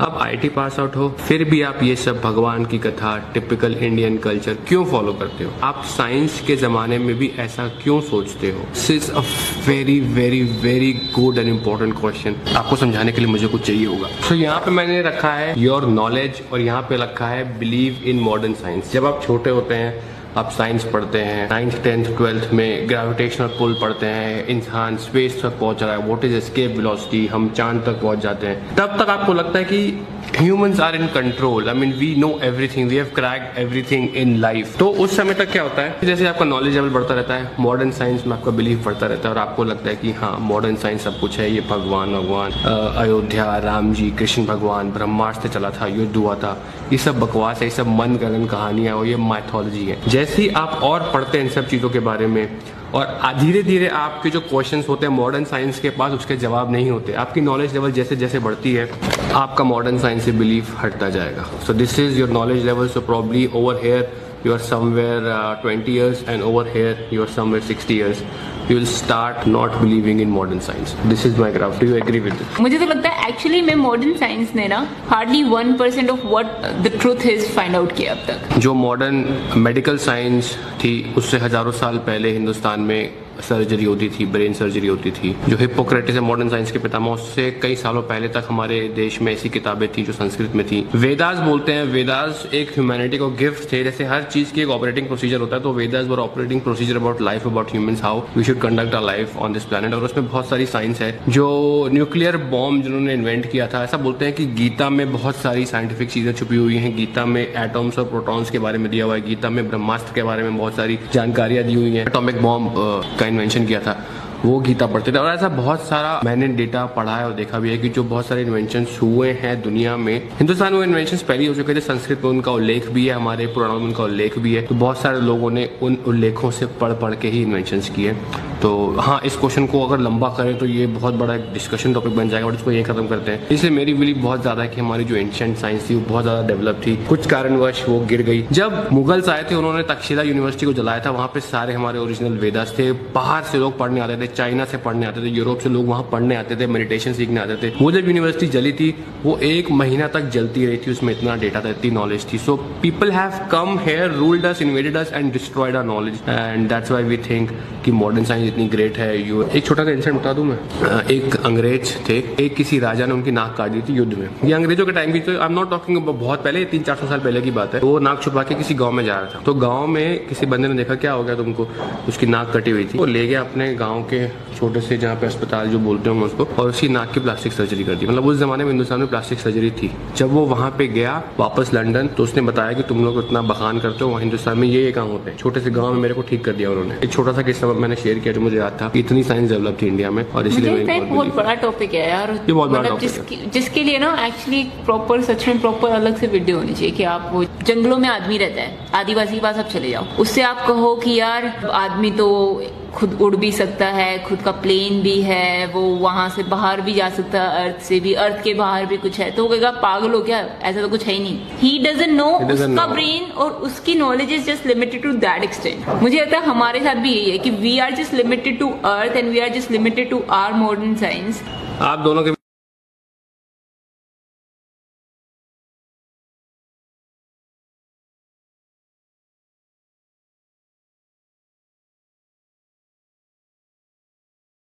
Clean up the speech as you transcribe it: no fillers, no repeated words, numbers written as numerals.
आप IT pass out हो, फिर भी आप ये सब भगवान की कथा, टिपिकल इंडियन कल्चर क्यों फॉलो करते हो? आप साइंस के जमाने में भी ऐसा क्यों सोचते हो? This is a very very very good and important question. आपको समझाने के लिए मुझे कुछ चाहिए होगा। तो यहाँ पे मैंने रखा है योर नॉलेज और यहाँ पे रखा है बिलीव इन मॉडर्न साइंस। जब आप छोटे होते हैं, आप साइंस पढ़ते हैं, 9th 10th 12th में ग्रेविटेशनल पुल पढ़ते हैं, इंसान स्पेस तक पहुंच रहा है, व्हाट इज एस्केप वेलोसिटी, हम चांद तक पहुंच जाते हैं। तब तक आपको लगता है कि humans are in control, I mean we know everything, we have cracked everything in life. तो उस समय तक क्या होता है, जैसे आपका नॉलेज लेवल बढ़ता रहता है, मॉडर्न साइंस में आपका बिलीव बढ़ता रहता है और आपको लगता है कि हाँ मॉडर्न साइंस सब कुछ है, ये भगवान अयोध्या, राम जी, कृष्ण भगवान, ब्रह्मास्त्र चला था, युद्ध हुआ था, ये सब बकवास है, ये सब मन गगन कहानियां और ये माइथोलॉजी है। जैसे ही आप और पढ़ते हैं इन सब चीज़ों के बारे में और धीरे धीरे आपके जो क्वेश्चंस होते हैं मॉडर्न साइंस के पास उसके जवाब नहीं होते, आपकी नॉलेज लेवल जैसे जैसे बढ़ती है आपका मॉडर्न साइंस से बिलीफ हटता जाएगा। So this is your knowledge level. So probably over here you are somewhere 20 years and over here you are somewhere 60 years. You will start not believing in modern science. This is my graph. Do you agree with it? मुझे तो लगता है actually मैं modern science ने ना hardly 1% of what the truth is find out किया अब तक। जो मॉडर्न मेडिकल साइंस थी उससे हजारों साल पहले हिंदुस्तान में सर्जरी होती थी, ब्रेन सर्जरी होती थी। जो हिप्पोक्रेटिस है मॉडर्न साइंस के पितामह, उससे कई सालों पहले तक हमारे देश में ऐसी किताबें थी जो संस्कृत में थी। वेदास बोलते हैं, वेदास एक ह्यूमैनिटी को गिफ्ट थे। जैसे हर चीज की एक ऑपरेटिंग प्रोसीजर होता है, तो Vedas were operating procedure about life, about humans, how we should conduct our life on this planet. और उसमें बहुत सारी साइंस है। जो न्यूक्लियर बॉम्ब जिन्होंने इन्वेंट किया था, ऐसा बोलते हैं कि गीता में बहुत सारी साइंटिफिक चीजें छुपी हुई हैं। गीता में एटम्स और प्रोटॉन्स के बारे में दिया हुआ है, गीता में ब्रह्मास्त्र के बारे में बहुत सारी जानकारियां दी हुई हैं। एटॉमिक बॉम्ब का इन्वेंशन किया था वो गीता पढ़ते थे। और ऐसा बहुत सारा मैंने डेटा पढ़ा है और देखा भी है कि जो बहुत सारे इन्वेंशंस हुए हैं दुनिया में, हिंदुस्तान में इन्वेंशंस पहले हो चुके थे। संस्कृत में उनका उल्लेख भी है, हमारे पुराणों में उनका उल्लेख भी है। तो बहुत सारे लोगों ने उन उल्लेखों से पढ़ पढ़ के ही इन्वेंशंस किए। तो हाँ, इस क्वेश्चन को अगर लंबा करें तो ये बहुत बड़ा एक डिस्कशन टॉपिक बन जाएगा, और इसको ये खत्म करते हैं। इसलिए मेरी बिलीव बहुत ज्यादा है कि हमारी जो एंशिएंट साइंस थी वो बहुत ज्यादा डेवलप थी, कुछ कारणवश वो गिर गई। जब मुगल्स आए थे उन्होंने तक्षशिला यूनिवर्सिटी को जलाया था। वहाँ पे सारे हमारे ओरिजिनल वेदास थे। बाहर से लोग पढ़ने आते थे, चाइना से पढ़ने आते थे, यूरोप से लोग वहाँ पढ़ने आते थे, मेडिटेशन सीखने आते थे। वो जब यूनिवर्सिटी जली थी वो 1 महीना तक जलती रही थी, उसमें इतना डेटा था, इतनी नॉलेज थी। So people have come here, ruled us, invaded us and destroyed our knowledge, and that's why we think कि मॉडर्न साइंस इतनी ग्रेट है। एक छोटा सा इंसिडेंट बता दूं मैं। एक अंग्रेज थे, एक किसी राजा ने उनकी नाक काट दी थी युद्ध में। ये अंग्रेजों के टाइम की, तो आई एम नॉट टॉकिंग बहुत पहले, 300-400 साल पहले की बात है। वो नाक छुपा के किसी गांव में जा रहा था। तो गांव में किसी बंदे ने देखा, क्या हो गया तुमको? उसकी नाक कटी हुई थी। वो ले गया अपने गाँव के छोटे से जहाँ पे अस्पताल जो बोलते होंगे उसको, और उसकी नाक की प्लास्टिक सर्जरी कर दी। मतलब उस जमाने में हिंदुस्तान में प्लास्टिक सर्जरी थी। जब वो वहाँ पे गया वापस लंदन, तो उसने बताया कि तुम लोग इतना बखान करते हो, वहाँ हिंदुस्तान में ये काम होते हैं। छोटे से गाँव में मेरे को ठीक कर दिया उन्होंने। एक छोटा सा किस्सा मैंने शेयर किया जो मुझे याद था। इतनी साइंस डेवलप थी इंडिया में, और इसलिए बहुत बड़ा टॉपिक है यार। ये बहुत बड़ा टॉपिक है जिसके लिए ना एक्चुअली प्रॉपर, सच में प्रॉपर अलग से वीडियो होनी चाहिए। कि आप वो जंगलों में आदमी रहता है, आदिवासी के पास आप चले जाओ, उससे आप कहो कि यार आदमी तो खुद उड़ भी सकता है, खुद का प्लेन भी है, वो वहां से बाहर भी जा सकता है, अर्थ से भी, अर्थ के बाहर भी कुछ है। तो वो कहेगा पागल हो क्या, ऐसा तो कुछ है ही नहीं। ही डजंट नो, उसका ब्रेन और उसकी knowledge is just limited to that extent. मुझे लगता है हमारे साथ भी यही है कि we are just limited to earth and we are just limited to our modern science. आप दोनों के